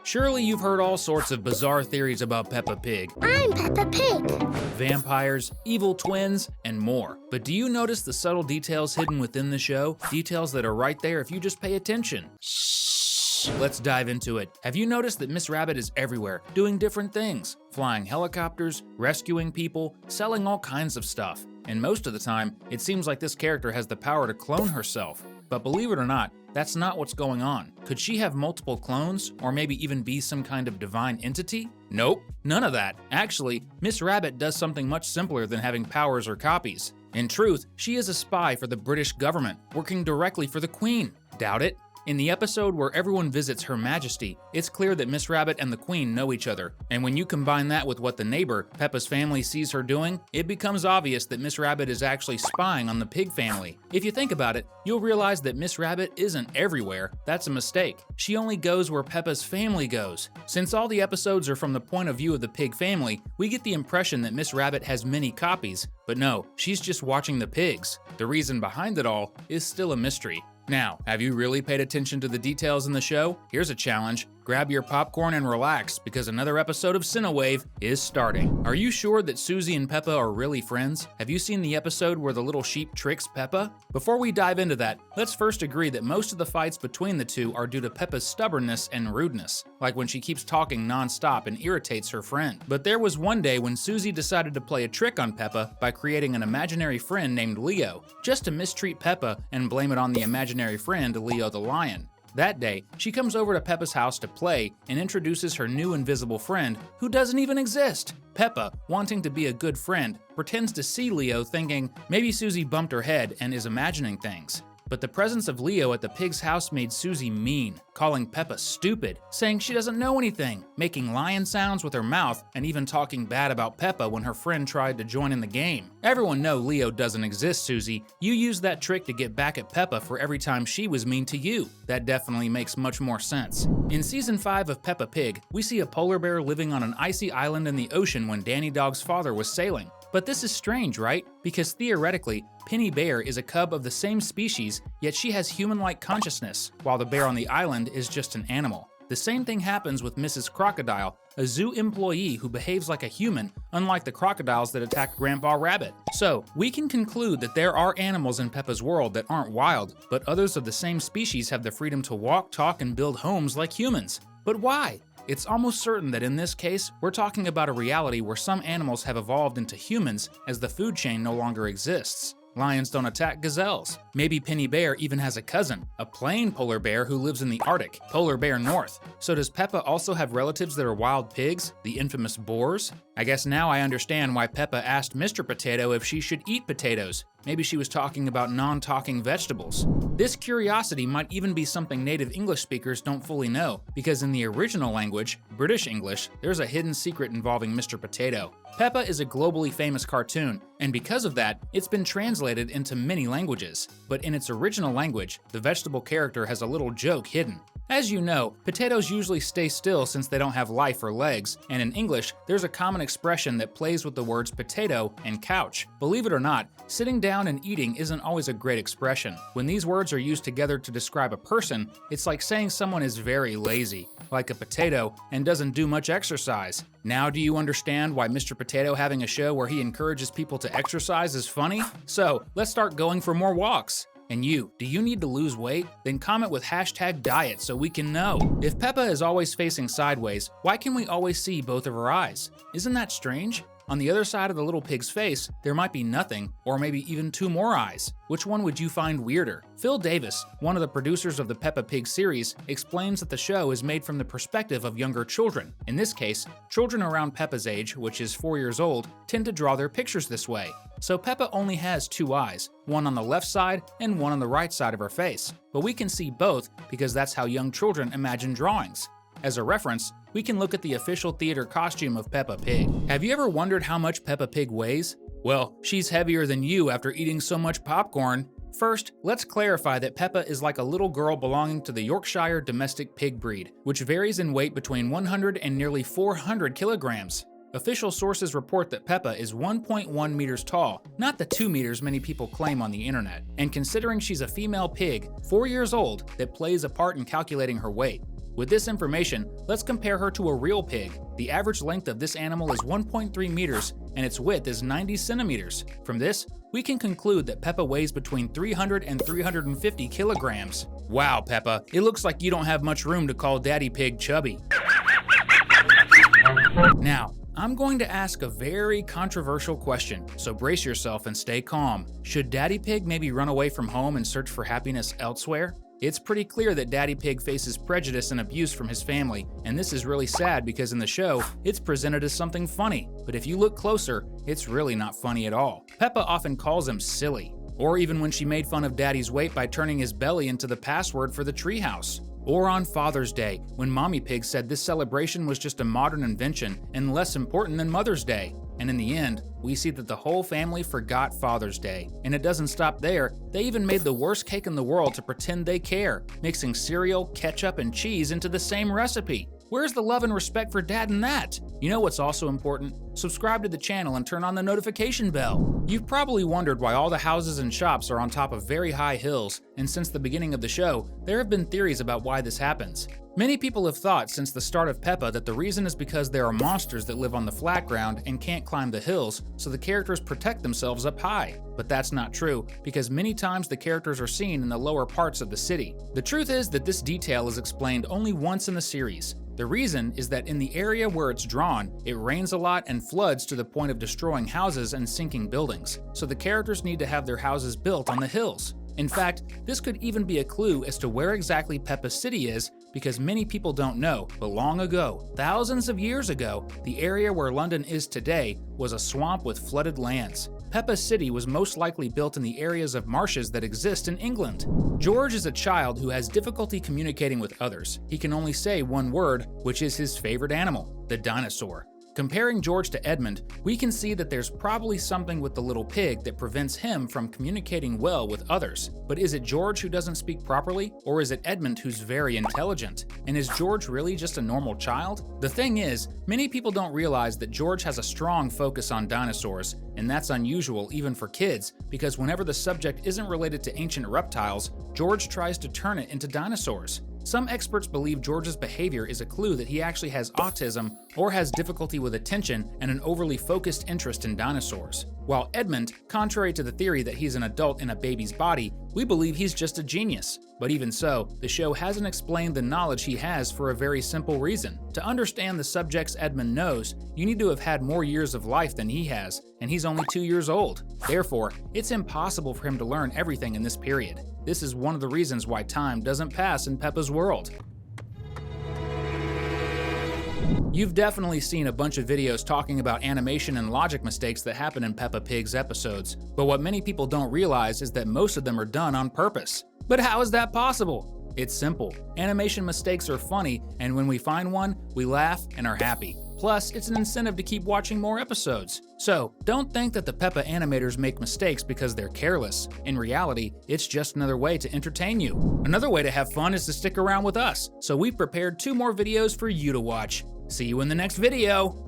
Surely you've heard all sorts of bizarre theories about Peppa Pig. I'm Peppa Pig. Vampires, evil twins, and more. But do you notice the subtle details hidden within the show? Details that are right there if you just pay attention. Shh. Let's dive into it. Have you noticed that Miss Rabbit is everywhere, doing different things? Flying helicopters, rescuing people, selling all kinds of stuff. And most of the time, it seems like this character has the power to clone herself. But believe it or not, that's not what's going on. Could she have multiple clones, or maybe even be some kind of divine entity? Nope, none of that. Actually, Miss Rabbit does something much simpler than having powers or copies. In truth, she is a spy for the British government, working directly for the Queen. Doubt it? In the episode where everyone visits Her Majesty, it's clear that Miss Rabbit and the Queen know each other. And when you combine that with what the neighbor, Peppa's family, sees her doing, it becomes obvious that Miss Rabbit is actually spying on the Pig family. If you think about it, you'll realize that Miss Rabbit isn't everywhere. That's a mistake. She only goes where Peppa's family goes. Since all the episodes are from the point of view of the Pig family, we get the impression that Miss Rabbit has many copies. But no, she's just watching the pigs. The reason behind it all is still a mystery. Now, have you really paid attention to the details in the show? Here's a challenge. Grab your popcorn and relax, because another episode of Cinewave is starting. Are you sure that Susie and Peppa are really friends? Have you seen the episode where the little sheep tricks Peppa? Before we dive into that, let's first agree that most of the fights between the two are due to Peppa's stubbornness and rudeness, like when she keeps talking non-stop and irritates her friend. But there was one day when Susie decided to play a trick on Peppa by creating an imaginary friend named Leo, just to mistreat Peppa and blame it on the imaginary friend Leo the lion. That day, she comes over to Peppa's house to play and introduces her new invisible friend, who doesn't even exist. Peppa, wanting to be a good friend, pretends to see Leo, thinking maybe Susie bumped her head and is imagining things. But the presence of Leo at the pig's house made Susie mean, calling Peppa stupid, saying she doesn't know anything, making lion sounds with her mouth, and even talking bad about Peppa when her friend tried to join in the game. Everyone knows Leo doesn't exist, Susie. You used that trick to get back at Peppa for every time she was mean to you. That definitely makes much more sense. In Season 5 of Peppa Pig, we see a polar bear living on an icy island in the ocean when Danny Dog's father was sailing. But this is strange, right? Because theoretically, Penny Bear is a cub of the same species, yet she has human-like consciousness, while the bear on the island is just an animal. The same thing happens with Mrs. Crocodile, a zoo employee who behaves like a human, unlike the crocodiles that attacked Grandpa Rabbit. So, we can conclude that there are animals in Peppa's world that aren't wild, but others of the same species have the freedom to walk, talk, and build homes like humans. But why? It's almost certain that in this case, we're talking about a reality where some animals have evolved into humans as the food chain no longer exists. Lions don't attack gazelles. Maybe Penny Bear even has a cousin, a plain polar bear who lives in the Arctic, Polar Bear North. So does Peppa also have relatives that are wild pigs, the infamous boars? I guess now I understand why Peppa asked Mr. Potato if she should eat potatoes. Maybe she was talking about non-talking vegetables. This curiosity might even be something native English speakers don't fully know, because in the original language, British English, there's a hidden secret involving Mr. Potato. Peppa is a globally famous cartoon, and because of that, it's been translated into many languages. But in its original language, the vegetable character has a little joke hidden. As you know, potatoes usually stay still since they don't have life or legs, and in English, there's a common expression that plays with the words potato and couch. Believe it or not, sitting down and eating isn't always a great expression. When these words are used together to describe a person, it's like saying someone is very lazy, like a potato, and doesn't do much exercise. Now do you understand why Mr. Potato having a show where he encourages people to exercise is funny? So, let's start going for more walks. And you, do you need to lose weight? Then comment with #diet so we can know. If Peppa is always facing sideways, why can we always see both of her eyes? Isn't that strange? On the other side of the little pig's face, there might be nothing, or maybe even 2 more eyes. Which one would you find weirder? Phil Davis, one of the producers of the Peppa Pig series, explains that the show is made from the perspective of younger children. In this case, children around Peppa's age, which is 4 years old, tend to draw their pictures this way. So Peppa only has 2 eyes, one on the left side and one on the right side of her face. But we can see both because that's how young children imagine drawings. As a reference, we can look at the official theater costume of Peppa Pig. Have you ever wondered how much Peppa Pig weighs? Well, she's heavier than you after eating so much popcorn. First, let's clarify that Peppa is like a little girl belonging to the Yorkshire domestic pig breed, which varies in weight between 100 and nearly 400 kilograms. Official sources report that Peppa is 1.1 meters tall, not the 2 meters many people claim on the internet. And considering she's a female pig, 4 years old, that plays a part in calculating her weight. With this information, let's compare her to a real pig. The average length of this animal is 1.3 meters and its width is 90 centimeters. From this, we can conclude that Peppa weighs between 300 and 350 kilograms. Wow, Peppa, it looks like you don't have much room to call Daddy Pig chubby. Now, I'm going to ask a very controversial question, so brace yourself and stay calm. Should Daddy Pig maybe run away from home and search for happiness elsewhere? It's pretty clear that Daddy Pig faces prejudice and abuse from his family, and this is really sad because in the show, it's presented as something funny. But if you look closer, it's really not funny at all. Peppa often calls him silly, or even when she made fun of Daddy's weight by turning his belly into the password for the treehouse. Or on Father's Day, when Mommy Pig said this celebration was just a modern invention and less important than Mother's Day. And in the end, we see that the whole family forgot Father's Day. And it doesn't stop there, they even made the worst cake in the world to pretend they care, mixing cereal, ketchup, and cheese into the same recipe. Where's the love and respect for Dad in that? You know what's also important? Subscribe to the channel and turn on the notification bell. You've probably wondered why all the houses and shops are on top of very high hills, and since the beginning of the show, there have been theories about why this happens. Many people have thought since the start of Peppa that the reason is because there are monsters that live on the flat ground and can't climb the hills, so the characters protect themselves up high. But that's not true, because many times the characters are seen in the lower parts of the city. The truth is that this detail is explained only once in the series. The reason is that in the area where it's drawn, it rains a lot and floods to the point of destroying houses and sinking buildings, so the characters need to have their houses built on the hills. In fact, this could even be a clue as to where exactly Peppa City is, because many people don't know, but long ago, thousands of years ago, the area where London is today was a swamp with flooded lands. Peppa City was most likely built in the areas of marshes that exist in England. George is a child who has difficulty communicating with others. He can only say one word, which is his favorite animal, the dinosaur. Comparing George to Edmund, we can see that there's probably something with the little pig that prevents him from communicating well with others. But is it George who doesn't speak properly, or is it Edmund who's very intelligent? And is George really just a normal child? The thing is, many people don't realize that George has a strong focus on dinosaurs, and that's unusual even for kids, because whenever the subject isn't related to ancient reptiles, George tries to turn it into dinosaurs. Some experts believe George's behavior is a clue that he actually has autism or has difficulty with attention and an overly focused interest in dinosaurs. While Edmund, contrary to the theory that he's an adult in a baby's body, we believe he's just a genius. But even so, the show hasn't explained the knowledge he has for a very simple reason. To understand the subjects Edmund knows, you need to have had more years of life than he has, and he's only 2 years old. Therefore, it's impossible for him to learn everything in this period. This is one of the reasons why time doesn't pass in Peppa's world. You've definitely seen a bunch of videos talking about animation and logic mistakes that happen in Peppa Pig's episodes, but what many people don't realize is that most of them are done on purpose. But how is that possible? It's simple. Animation mistakes are funny, and when we find one, we laugh and are happy. Plus, it's an incentive to keep watching more episodes. So, don't think that the Peppa animators make mistakes because they're careless. In reality, it's just another way to entertain you. Another way to have fun is to stick around with us, so we've prepared 2 more videos for you to watch. See you in the next video!